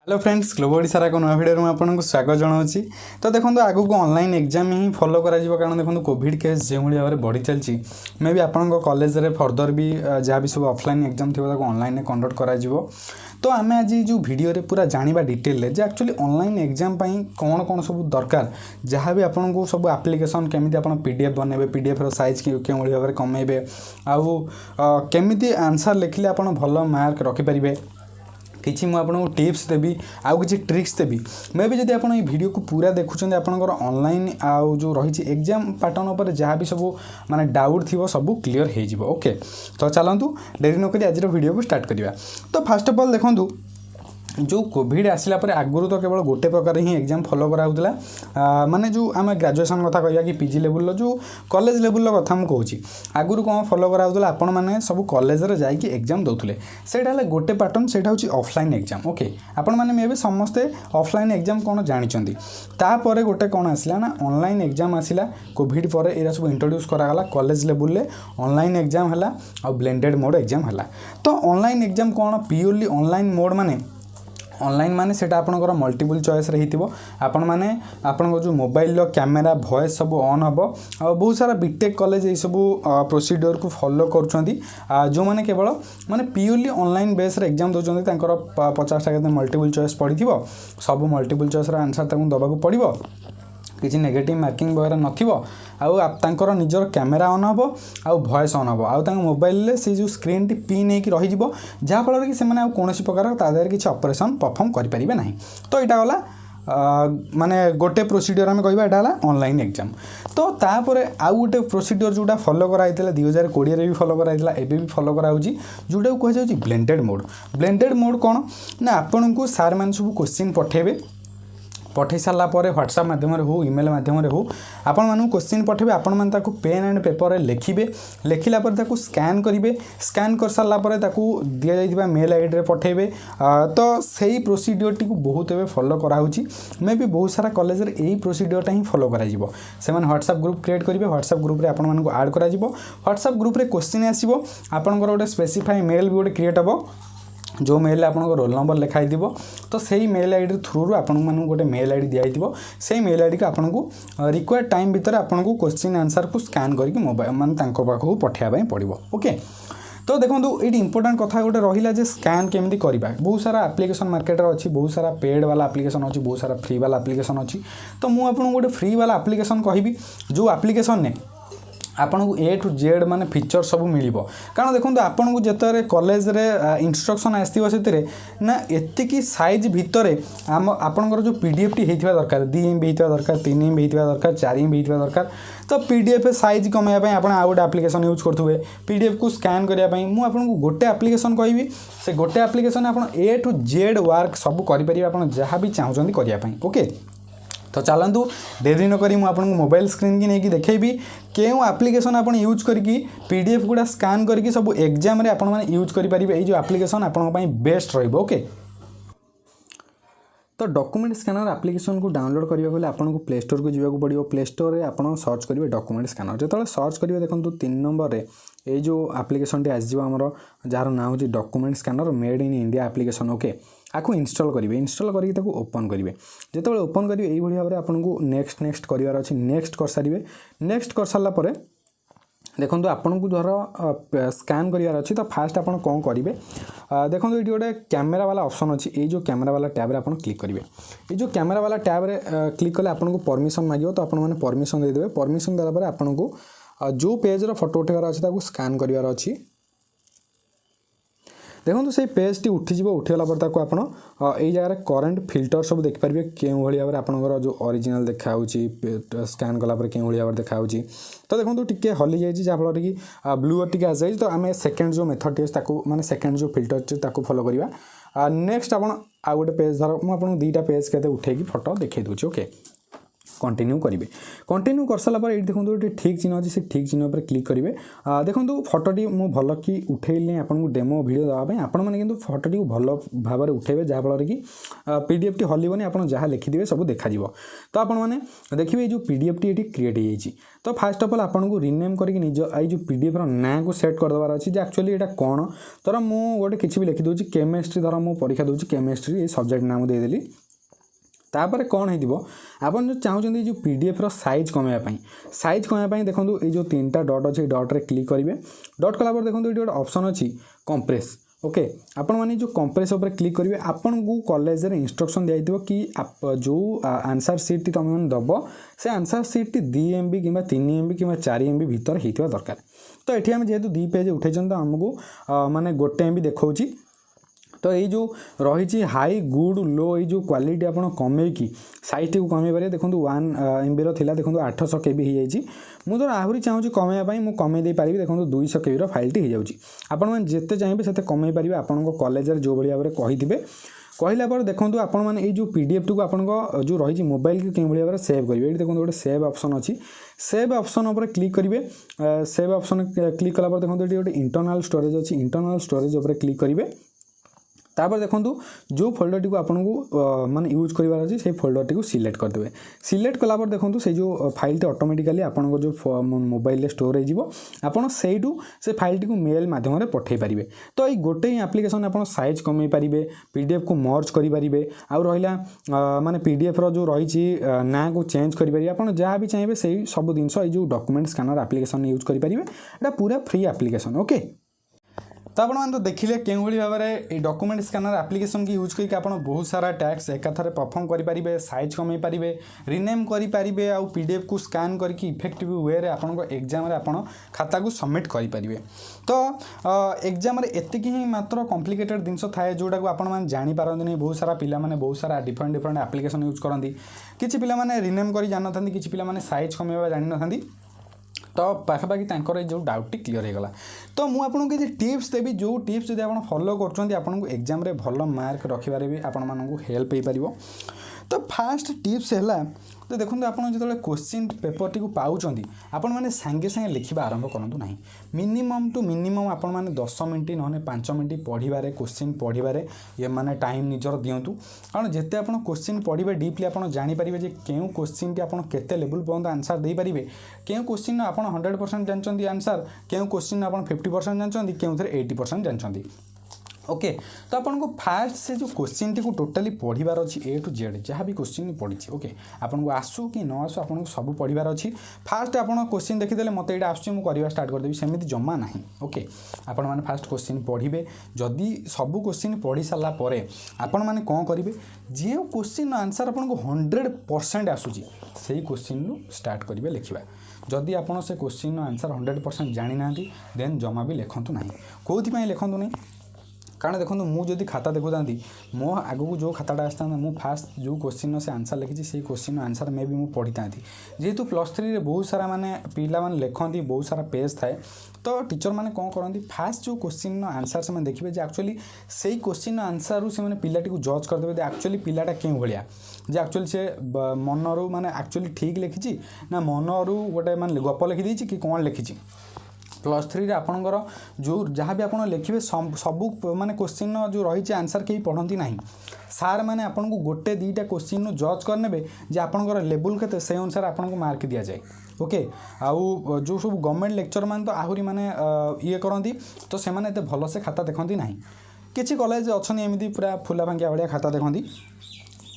Hello friends Globo Odisha एक नुआ video में आपको स्वागत जनावि। तो देखो आगू को ऑनलाइन एग्जाम ही फॉलो करा कारण देखो कोविड केस जो भाव में बढ़ी चलती मे भी आपंक कॉलेज रे फर्दर भी जहाँ भी सब ऑफलाइन एग्जाम थी ऑनलाइन कंडक्ट करा तो आम आज जो वीडियो रे पूरा जाना डिटेल जे एक्चुअली ऑनलाइन एग्जाम कौन कौन सब दरकार जहाँ भी आपको सब एप्लिकेशन केमी आप पीडीएफ बनइबे पीडीएफ रो साइज क्यों भाव में कमेबे आउ केमी आंसर लिखिले आप भल मार्क रखिपारे किसी मुझे टिप्स देवी आउ किसी ट्रिक्स देवी मे भी जब आप वीडियो को पूरा देखुं आपंकर ऑनलाइन आउ जो रही एग्जाम पैटर्न पर जहाँ भी सब माने डाउट थी सब क्लीयर हो ओके। तो चलतु डेरी नक आज वीडियो को स्टार्ट करवा। तो फास्ट ऑफ ऑल देखो जो कोविड आसला पर आगुरी तो केवल गोटे प्रकार ही एग्जाम फॉलो कराला माने जो आम ग्रेजुएशन कथा कहवा कि पीजी लेवल जो कॉलेज लेवल कथा मुझे आगुरी कौन फॉलो कराला आपण मैंने सब कॉलेज रे जाइए एग्जाम दौले सेटा गोटे पैटर्न सेटा होची ऑफलाइन एग्जाम ओके। आपण मैंने मे भी समस्ते ऑफलाइन एग्जाम कौन जानी तापर गोटे कौन आसला ना ऑनलाइन एग्जाम आसला कोविड पर एरा सब इंट्रोड्यूस कराला कॉलेज लेवल ऑनलाइन एग्जाम है और ब्लेंडेड मोड एग्जाम है। तो ऑनलाइन एग्जाम कौन प्योरली ऑनलाइन मोड माने ऑनलाइन माने सेटा आपनकर मल्टीपल चॉइस रही आपण माने आपन जो मोबाइल कैमेरा वॉइस सब ऑन हम और बहुत सारा बीटेक कॉलेज ये सब प्रोसीड्योर को फॉलो करुँच जो मैंने केवल माने प्योरली ऑनलाइन बेस एग्जाम दौरान 50टा मल्टीपल चॉइस पड़ी सब मल्टीपल चॉइस आंसर दबा पड़ो किसी नेगेटिव मार्किंग वगैरह नथिबो निजर कैमेरा ऑन हम आउ वॉइस ऑन हम आउ मोबाइल से जो स्क्रीन टी पिन होकर रही जहाँफल कि से कौन प्रकार तादेह किसी ऑपरेशन परफॉर्म करें ना। तो यहाँ गला माने गोटे प्रोसीडियर आम कह ऑनलाइन एग्जाम। तो तापर आउ गोटे प्रोसीडियर जोटा फॉलो कराई 2020 भी फॉलो कराई एबे भी फॉलो कराउची जोटा कह ब्लेंडेड मोड। ब्लेंडेड मोड कौन ना आपन को सार मान सब क्वेश्चन पठेबे पठे सारापर व्हाट्सएप मध्यम हो इमेल मध्यम हो आपण मानू क्वेश्चन पठेबे आपण मान ताकू पेन एंड पेपर लिखिबे लिखिला पर ताकू स्कैन करिवे स्कैन कर सारा पर ताकू दिया जाइथिबा मेल आईडी रे पठेबे। तो सही प्रोसीडियर टी को बहुत एबे फॉलो करा होची मे भी बहुत सारा कॉलेज रे एही प्रोसीडियर टा ही फॉलो करा जिवो से माने व्हाट्सएप ग्रुप क्रिएट करिवे व्हाट्सएप ग्रुप रे आपण मान को ऐड करा जिवो व्हाट्सएप ग्रुप रे क्वेश्चन आसीबो आपनकर गोटे स्पेसिफाई मेल भी गोटे क्रिएट हबो जो मेल आप रोल नंबर लिखाई तो सही मेल आईडी थ्रू आपण मानू गोटे मेल आईडी दिखाई से मेल आईडी को आपको रिक्वायर्ड टाइम भितर आपको क्वेश्चन आंसर को स्कैन करके मोबाइल माने पाखु पठाइबा पड़ो ओके। तो देखो ये इंपोर्टेंट कथा गोटे रहा जे स्कैन केमी करवा बहुत सारा एप्लिकेशन मार्केट अच्छी बहुत सारा पेड वाला एप्लिकेशन अच्छी बहुत सारा फ्री वाला एप्लिकेशन अच्छी। तो मुझे आपको गोटे फ्री वाला एप्लिकेशन कहबी जो एप्लिकेशन ने आपन को ए टू जेड माने फीचर सब मिलिबो कारण देखो आपन को जतरे कॉलेज रे इंस्ट्रक्शन आस्थिबो सेतिरे ना एतिकी साइज भितरे आम आपनकर जो पीडीएफ टी हेथिबा दरकार 2 एमबी हेथिबा दरकार 3 एमबी हेथिबा दरकार 4 एमबी हेथिबा दरकार। तो पीडीएफ साइज कमाया पय आपन आउट एप्लिकेशन यूज करथुबे पीडीएफ को स्कैन करिया पय मु आपन को गोटे एप्लिकेशन कहबी से गोटे एप्लिकेशन आपन ए टू जेड वर्क सब करि परिबे आपन जहां भी चाहउछन्ती करिया पय ओके। तो चलतु डेरी नक आपको मोबाइल स्क्रीन की नहीं देखी क्यों एप्लिकेशन आप यूज करके पीडीएफ गुड़ा स्कैन करके सब एग्जाम रे आपण माने यूज करि परिबे जो एप्लिकेशन आपण पय बेस्ट रहिबो ओके। तो डॉक्यूमेंट स्कैनर एप्लिकेशन को डाउनलोड करने को आपको प्ले स्टोर को जावाक पड़ो प्ले स्टोर में आप सर्च करेंगे डॉक्यूमेंट स्कैनर जो सर्च करेंगे देखो 3 नंबर रे ये जो एप्लिकेशन टी आसमर जार ना हो document scanner made in India application okay आपको इंस्टॉल करेंगे इंस्टॉल करके ओपन करेंगे जो ओपन करेंगे यही भाव में आपको नेक्स्ट करार अच्छी नेक्स्ट कर सारे नेक्स्ट कर सारापर देखो आपन को धर स्कैन करार अच्छी तो फास्ट आप कौन करेंगे देखो ये गोटे कैमेरा वाला ऑप्शन अच्छी ये जो कैमेरा वाला टैब रे आप क्लिक करेंगे ये जो कैमेरा वाला टैब रे क्लिक कले आपको परमिशन मांगो तो आपने परमिशन देदेवे परमिशन देला आपको जो पेज रो फोटो उठेबार अच्छी स्कैन करार अच्छी देखो से पेज टी उठीज उठीगला पर यही जगह करेन्ट फिल्टर सब देखिपारे क्यों भाव में आपंकर जो ओरिजिनल देखा स्कैन कलापर क्यों भाव में देखा। तो देखो टी हली जाइए जहाँफल कि ब्लू टी आ जाए तो आम सेकेंड जो मेथड टी माने सेकेंड जो फिल्टर अच्छे फॉलो करवा नेक्स्ट आप गोटे पेज धर मुझे 2टा पेज के उठे फोटो देखी दूसरी ओके। कंटिन्यू करेंगे। कंटिन्यू कर सारा ये देखो गोटे ठीक चिन्ह अच्छी से ठीक चिन्ह पर क्लिक करेंगे। देखो फोटोटी मुझे भल कि उठेली आपको डेमो वीडियो देवाई आपण मैंने फोटोटी भल भाव में उठेबे जहाँफल कि पीडीएफ टी हल्बनी आप जहाँ लिखिदे सब देखा। तो आपण मैंने देखिए जो पीडीएफ टी क्रिएट हो तो फास्ट अफ ऑल आपको रिनेम करके निज जो पीडीएफ ना को सेट करदेवार अच्छी एक्चुअली यहाँ कौन धर मुझे गोटे किसी भी लिखिदे केमिस्ट्री धर मुझे परीक्षा दूसरी केमिस्ट्री ये सब्जेक्ट नाम देदेली तापर कौन हो आप जो चाहते जो पीडीएफ रो साइज कमाइवाई देखो ये जो 3टा डॉट अच्छे डॉट्रे क्लिक करेंगे। डॉट कलापर देखो ये गोटे ऑप्शन अच्छी कंप्रेस। ओके आपण मैंने जो कंप्रेस उपर क्लिक करेंगे आपन को कॉलेज रे इंस्ट्रक्शन दिया कि आप जो आंसर सीट टी तुम मैंने दब से आंसर सीट टी 2 MB कि 3 MB कि 4 MB भितर होता दरकार। तो ये आम जेहेतु 2 पेज उठे तो आमको माने 1 MB देखा। तो ये जो रही हाई गुड लो ये क्वालिटी आप कमेकी साइज टी कमे पारे देखो 1 MB रा देखो 800 KB हो जाए। मुझे आहरी चाहूँगी कमेवाई मुझे कमे दे पारि देखो 200 KB फाइल टी हो जाए। जिते चाहिए से कमे पारे आपंक कॉलेज जो भाई भाव में कही कहला पर देखो आपण मैंने ये जो पीडीएफ टी को आपन जो रही मोबाइल की कहीं भाव में सेव करेंगे। ये देखो गोटे सेव ऑप्शन अच्छी सेव ऑप्शन उपर क्लिक करेंगे। सेव ऑप्शन क्लिक कलापर देखो ये गोटे इंटरनल स्टोरेज अच्छी इंटरनल स्टोरेज उपर क्लिक करेंगे। तापर देखो जो फोल्डर टी को आपको माने यूज करार अच्छे से फोल्डर टी को सिलेक्ट करदे। सिलेक्ट कलापर देखो से जो फाइल टी ऑटोमेटिकली आपन जो मोबाइल रे स्टोर हो से फाइल टी को मेल माध्यम पठे पारे। तो ये गोटे ही एप्लिकेशन आप साइज कमे पारे पीडीएफ को मर्ज करेंगे आउ रहा माने पीडीएफ रो जो रही ना को चेंज करेंगे। आप जहाँ भी चाहिए से सब जिनस ये डॉक्यूमेंट स्कैनर एप्लिकेशन यूज करेंगे। ये पूरा फ्री एप्लिकेशन। ओके तो आप देखिले क्यों भाव में डॉक्यूमेंट स्कैनर एप्लिकेशन की यूज करके आप बहुत सारा टैक्स एकाथरे परफॉर्म करेंगे साइज कमे पारे रिनेम करेंगे आउ पीडीएफ को स्कैन करके इफेक्टिव वे रे आपन एग्जाम खाता को सबमिट करेंगे। तो एग्जाम एति ही मात्र कॉम्प्लिकेटेड जिनस थाए जोटा को आपन जापारती नहीं। बहुत सारा पिला माने बहुत सारा डिफरेंट डिफरेंट एप्लिकेशन यूज करती किसी पिला माने रिनेम कर जान था किसी पिला माने साइज कमेवा जान था। तो पाखापाखि तंकर जो डाउट टी क्लीयर होगा। तो मुझे आपको किसी टिप्स देवी जो टिप्स जब आप फॉलो कर एग्जाम रे भल मार्क रखिबारे भी आपण हेल्प हो पार। तो फास्ट टिप्स है तो देखो आप जो क्वेश्चन पेपर टी पाँच आपण मैंने सागे सागे लिखा आरंभ करूँ ना मिनिमम टू मिनिमम आपण मैंने 10 मिनट ना 5 मिनट पढ़वे क्वेश्चन पढ़वे ये मैंने टाइम निजर दिंतु। कारण जिते आप क्वेश्चन पढ़े डीपली आप जानीपारे जे क्यों क्वेश्चन टी आप केते लेवल पर्यंत आंसर दे पारे क्यों क्वेश्चन आप 100% जानते आंसर क्यों क्वेश्चन आप 50% जानते क्यों 80% जानते। ओके तो आपको फास्ट से जो क्वेश्चन टी को टोटाली पढ़ार अच्छी ए टू जेड जहाँ भी क्वेश्चन पढ़ी। ओके आपको आसू कि न आसू आपको सब पढ़ार अच्छी। फास्ट आप क्वेश्चन देखीदे मत ये आसूँ मुझे स्टार्ट करदेवी सेमती जमा ना। ओके आपण मैंने फास्ट क्वेश्चन पढ़े जदि सब क्वेश्चन पढ़ी सारापर आपण मैंने कौन करेंगे जो क्वेश्चन आंसर आपको 100% आसूँ से क्वेश्चन स्टार्ट करेंगे लिखा। जदि आपड़ से क्वेश्चन आंसर 100% जानी ना देन जमा भी लिखतु ना। कौन लिखतु नहीं कारण देखो मुझे खाता देखु था मो आगू जो खाताटा आसता मु फास्ट जो क्वेश्चन से आंसर लिखी से क्वेश्चन आंसर मे भी मुझे पढ़ी था जेहेतु +3 रे बहुत सारा माने पिला माने लिखती बहुत सारा पेज थाए। तो टीचर माने कौन करती फास्ट जो क्वेश्चन आंसर से देखिए एक्चुअली से क्वेश्चन आंसर से पिलाटी को जज करदे एक्चुअली पिलाटा क्यों भाया जे एक्चुअली से मनरू माने एक्चुअली ठीक लिखी ना मनरू गोटे माने गप लिखी कि कौन लिखी। +3 रे आपणकर जो जहाँ भी आप लिखे सबू माने क्वेश्चन जो रही आंसर कहीं पढ़ती ना सार मैंने आपन को गोटे 2टा क्वेश्चन जज करने जे आपणकर लेवल के से अनुसार आपन को मार्क दि जाए। ओके आउ जो सब गवर्नमेंट लेक्चर मान तो आहरी माने ये करती तो से माने भल से खाता देखती ना किसी कॉलेज अच्छा एमती पूरा फुला भांगिया भाया खाता देखती।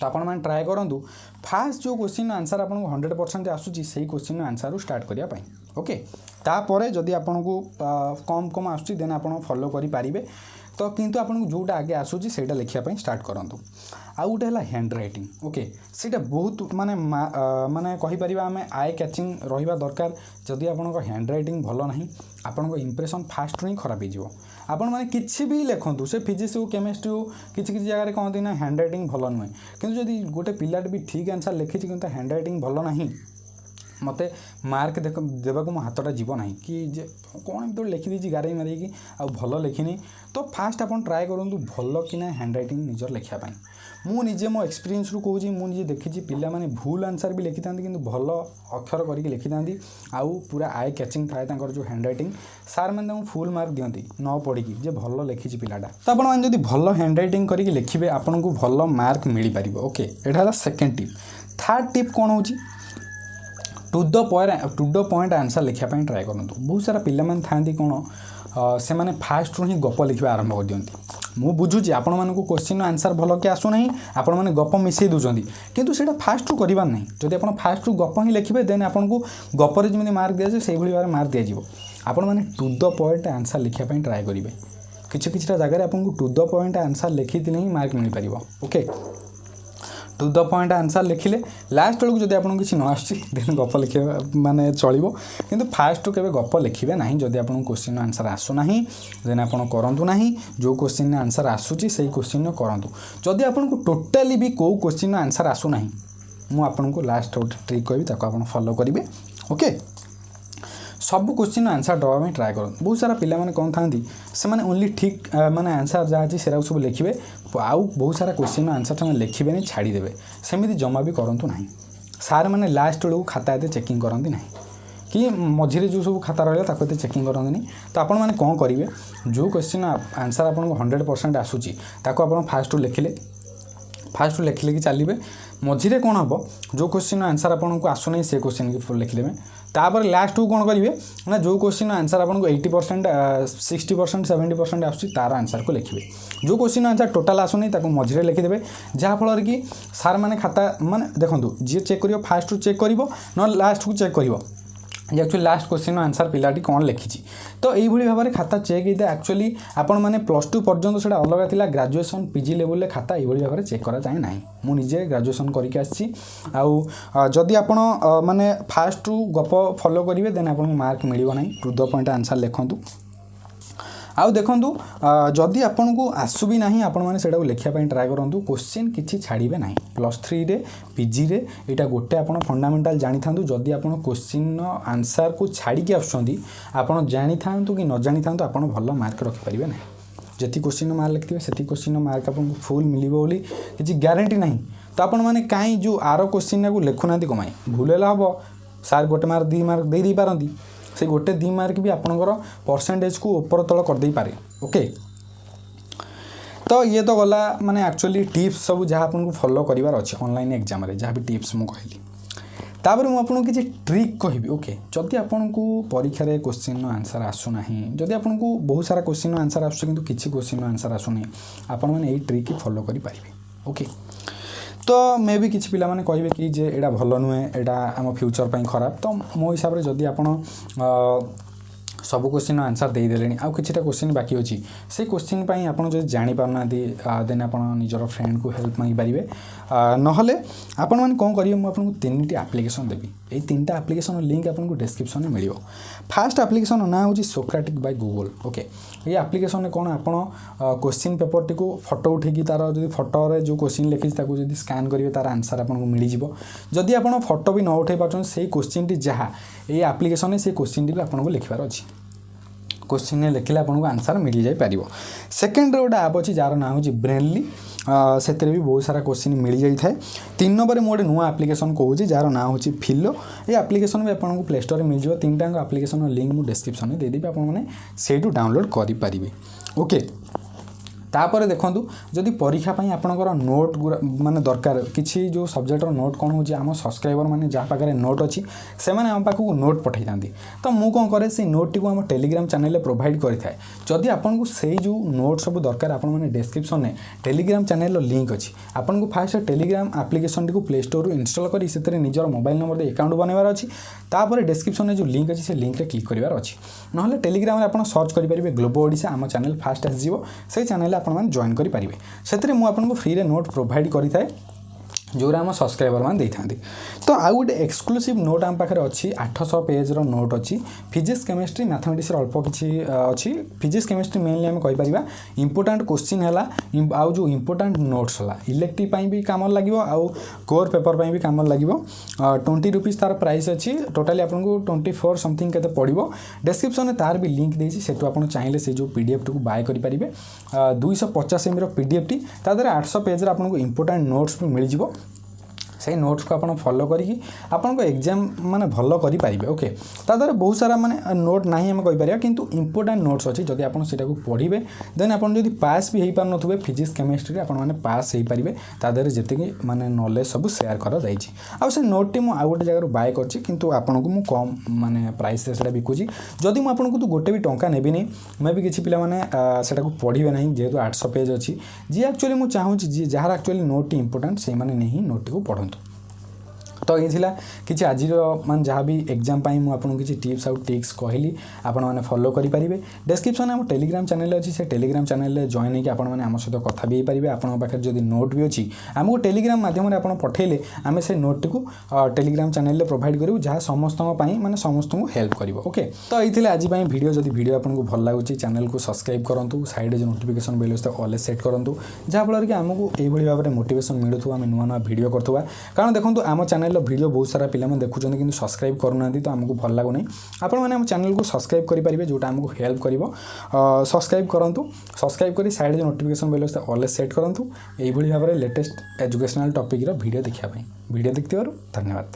तो आपण मैंने ट्राए करूँ फास्ट जो क्वेश्चन आंसर आपको 100% आसूँ से क्वेश्चन आंसर स्टार्ट करने। ओके तापर जदि आपन को कम कम आसूँ देन आप फॉलो करें। तो किंतु आपन को जोटा आगे आसूँ से लिखापी स्टार्ट करूँ। आउ गोटे है हैंड रईटिंग। ओके सीटा बहुत माने माने कहीपर आम आई कैचिंग रहा दरकार। जदि आपन हैंड रईटिंग भल ना आपन इंप्रेशन फास्ट ही खराब हो आपण मैंने किसी भी लिखु से फिजिक्स हो केमिस्ट्री हो किसी किसी जगह कहते ना हैंड रईटिंग भल नुहे किंतु जदि गोटे पिलाट भी ठीक आंसर लिखी कि हैंड रईटिंग भल ना मत मार्क देवा मो हाथटा जीव ना कि कौन एम लिखिदी गारे मारिकी आ भल लिखिनी। तो फास्ट आप ट्राए करूँ भल कि हैंड रईटिंग निजर लिखापी मु निजे मो एक्सपीरियंस रू कहूँ मुझे देखी पिला माने भूल आंसर भी लिखि था कि भल अक्षर करके लिखि था आउ पूरा आई कैचिंग थाए जो हैंड रईटिंग सार मैंने फुल मार्क दिखती न पढ़ी जे भल लिखी पिलाटा तो आप भल हैंड रईटिंग करके लिखे आपन को भल मार्क मिल पार ओके यहाँ सेकेंड टिप थर्ड टिप कौन हो टू द पॉइंट आंसर लिखापी ट्राए करूँ बहुत सारा पिला था कौन से मैंने फास्ट रू ही गप लिखा आरंभ कर दिखती मु बुझुची आपण मानक क्वेश्चन आंसर भल के आसुना आपण मैंने गप मिसई दूसरी किंतु सेटा फास्ट रू करवार नहीं जदि आप फास्ट रू गप ही लिखे देन आपन को गपर जमी मार्क दिजाए से भाव मार्क दिज्व आपण मैंने टू द पॉइंट आंसर लिखापी ट्राए करेंगे किसी जगह आपको टू द पॉइंट आंसर लिखी ही मार्क मिल पार okay to the point answer लिखिले लास्ट बेलू जब आपको किसी न आसन गप लिखे माने चलो किंतु फास्ट के गप लिखे ना जदि आप क्वेश्चन आंसर आसुना देन आप करूँ ना जो क्वेश्चन आंसर आसूँ से क्वेश्चन करूँ जदि आपको टोटाली भी कौ क्वेश्चन आंसर आसुना मुझे लास्ट गोटे ट्रिक कहि आप फॉलो करेंगे ओके सब क्वेश्चन आंसर दवाई ट्राए कर बहुत सारा पिला माने कौन था से ओनली ठीक माने आंसर जहाँ अच्छी से सब लिखे आउ बहुत सारा क्वेश्चन आंसर से लिखे नहीं छाड़देवे सेमती जमा भी करूँ ना सार मैंने लास्ट बेलू खाता एत चेकिंग करती ना कि मझे जो सब खाता रहा है चेकिंग करते तो आपण मैंने कौन करेंगे जो क्वेश्चन आंसर आपको 100% आसूची आप फास्ट लिखिले फास्ट लिखिले कि चलिए मझे कौन हम जो क्वेश्चन आंसर आपको आसुना से क्वेश्चन की लिखिदेवे तापर लास्ट को कौन करेंगे ना जो क्वेश्चन आंसर आपको 80% 60% 70% आसूँ तार आंसर को लिखिए जो क्वेश्चन आंसर टोटाल आसुना मझे लिखिदेवे जहाँफल कि सार मैंने खाता माने देखो जी चेक कर फास्ट चेक कर न लास्ट को चेक कर एक्चुअली लास्ट क्वेश्चन आंसर पिलाटी कौन लिखी तो यही भाव में खाता चेक होता है एक्चुअली आपण मैंने +2 पर्यंत से अलग था ग्रेजुएशन पीजी लेवल खाता यही भाव में चेक करा जाए ना मुझे ग्रेजुएशन करके आदि आप माने फास्ट रू गप फॉलो करेंगे देन आपको मार्क मिल ना टू द पॉइंट आंसर लिखु आउ देखु जदि आपन को आसु भी ना आपण मैंने से लिखापी ट्राए करूँ क्वेश्चन किसी छाड़े ना +3 रे पीजी रे यहाँ गोटे आप फंडामेंटाल जानी था जदि आप क्वेश्चन आंसर को छाड़ी आसुँच आप जानी था कि न जानी था आप भल मार्क रखिपारे ना जी क्वेश्चन मार्क लिखिए से क्वेश्चन मार्क आपको फुल मिली किसी ग्यारंटी ना तो आपण मैंने कहीं जो आर क्वेश्चन को लिखुना कमाई भूल हम सार गोटे मार्क 2 मार्क दे पारती से गोटे 2 मार्क भी आपंकर परसेंटेज को ऊपर तल करदे पारे ओके तो ये तो गला माने एक्चुअली टिप्स सब जहाँ आपको फॉलो करार अच्छे ऑनलाइन एग्जाम रे जहाँ भी टिप्स मुझे कहली तापर मुझे किसी ट्रिक कहबी ओके जदि आपको परीक्षा रे क्वेश्चन आंसर आसुना जदि आपको बहुत सारा क्वेश्चन आंसर आसुँ किंतु किसी क्वेश्चन आंसर आसुना आपण मैंने यही ट्रिक फॉलो करेंगे ओके तो मे भी किसी पिला माने कहे कि जे एटा भल नुहे एटा आम फ्यूचर पर खराब तो मो हिसाब से जदि आपण सब क्वेश्चन आंसर देदेले आउ कि क्वेश्चन बाकी अच्छी से क्वेश्चन पर आप जापारना देन आप निजर फ्रेंड को हेल्प मांगी पारे नहले आपण मैंने कौन करेंगे मुझे 3टी एप्लिकेशन देवी ये 3टा एप्लिकेशन लिंक आपको डिस्क्रिप्शन में मिल फास्ट एप्लिकेशन ना हूँ सोक्रेटिक बाय गूगल ओके ये एप्लिकेशन कौन आप क्वेश्चन पेपर टी फोटो उठेकी तार जो फोटो जो क्वेश्चन लिखी जो स्कान करेंगे तार आंसर आपको मिल जदि आप फोटो भी न उठे पार्छ से क्वेश्चन टी जहाँ ये एप्लिकेशन से क्वेश्चन टी आपको लिखार अच्छी क्वेश्चन लिखिले आपको आंसर मिल जापर सेकेंड गोटे आप अच्छी जार ना हूँ ब्रेनली से भी बहुत सारा क्वेश्चन मिल जाए 3 नंबर मुझे नुआ एप्लिकेशन कहूँ जार ना हूँ फिलो ये एप्लिकेशन भी आपको प्ले स्टोर में मिल जाए 3टा एप्लिकेशन लिंक मुझे डिस्क्रिप्शन में देदेवी आपने से डाउनलोड करेंगे ओके तापर देखूँ जदि परीक्षा आपंकर नोट माने दरकार किसी जो सब्जेक्टर नोट कौन हो आम सब्सक्राइबर मैंने जहाँ पाखे नोट अच्छी से आम पाखक नोट पठे था तो मुझे कौन करे से नोट टी आम टेलीग्राम चैनल प्रोवाइड करें जदि आपको से जो नोट सब दरकार आपने डिस्क्रिप्शन में टेलीग्राम चैनल लिंक अच्छी आपको fast Telegram application T play store install कर निजर मोबाइल नंबर अकाउंट बनवार अच्छी तापर डिस्क्रिप्शन में जो लिंक अच्छी से लिंक क्लिक करार अच्छी ना टेलीग्राम में आप सर्च करेंगे ग्लोबो ओडिशा आम चैनल फास्ट आसो से चैनल आप जॉइन करेंगे से मुझे फ्री रे नोट प्रोवाइड करें जोरा आम सब्सक्राइबर मैंने था। तो आउ गोटे एक्सक्लूसिव नोट आम पाखे अच्छी 800 पेज नोट अच्छी फिजिक्स केमिस्ट्री मैथमेटिक्स अल्प किसी अच्छी फिजिक्स केमिस्ट्री मेनली आम कहीपर इंपोर्टाट क्वेश्चन है आउ जो इंपोर्टाट नोट्स है इलेक्टिव भी कम लगे आउ कोर पेपर भी कम लगे 20 रुपीज तार प्राइस अच्छी टोटाली आपको 24 समथिंग के पड़ो डिस्क्रिप्शन में तार भी लिंक देती से आप चाहिए से जो पीडीएफ टी बाय करेंगे 250 MB पीडीएफ टी तादर 800 पेज आपको इंपोर्टाट नोट्स भी मिल जाव से नोट्स को आप फॉलो करी आपन एग्जाम माने भल करेंगे ओके ताद्वारा बहुत सारा माने नोट ना आम कहीपर किंतु इंपोर्टाट नोट्स अच्छी जब आप पढ़े देन आप पास भी हो पार नुवे फिजिक्स केमिस्ट्री आपने पास हो पारे तादर जी माने नॉलेज सब शेयर कर से नोट टी मुझे गोटे जगह बाय करूँ आपको मुझे कम माने प्राइस से बिकुची जदि मुझे गोटे भी टंका नेबिनी मे भी किसी पिला पढ़े ना जेहेतु 800 पेज अच्छी जी एक्चुअली मुझे चाहूँगी jar actually note T important से नहीं नोट टी को पढ़ू तो ये कि आज मान जहाँ भी एग्जाम मुझे किसी टिप्स आउ ट्रिक्स कहली आपण मैंने फॉलो करेंगे डिस्क्रिप्शन में टेलीग्राम चैनल अच्छी से टेलीग्राम चैनल जॉइन होकर आम सहित कथा भी पारे आपन पाखे जब नोट भी अच्छी आमको टेलीग्राम माध्यम आप पठेले आम से note T Telegram channel provide करूँ जहाँ समस्त माने समस्त हेल्प कर ओके तो ये आज वीडियो जब वीडियो आपको भल लगुच चैनल को सब्सक्राइब करूँ साइड जो नोटिफिकेशन बेल ऑल सेट करूँ जहाँफल कि आमको यही भाव में मोटिवेशन मिलूँ आम नुआ नुआ भिड करुवा कारण देखो आम चैनल वीडियो बहुत सारा पिला देखुं कि सब्सक्राइब करूना तो आमको भल लगुना आपण मैंने चैनल को सब्सक्राइब करेंगे जोटा आमको हेल्प कर सब्सक्राइब करूँ सब्सक्राइब कर साइड जो नोटिफिकेशन बेल ऑल सेट करूँ यही भाव में लेटेस्ट एजुकेशनल टॉपिक वीडियो देखा वीडियो देखते धन्यवाद।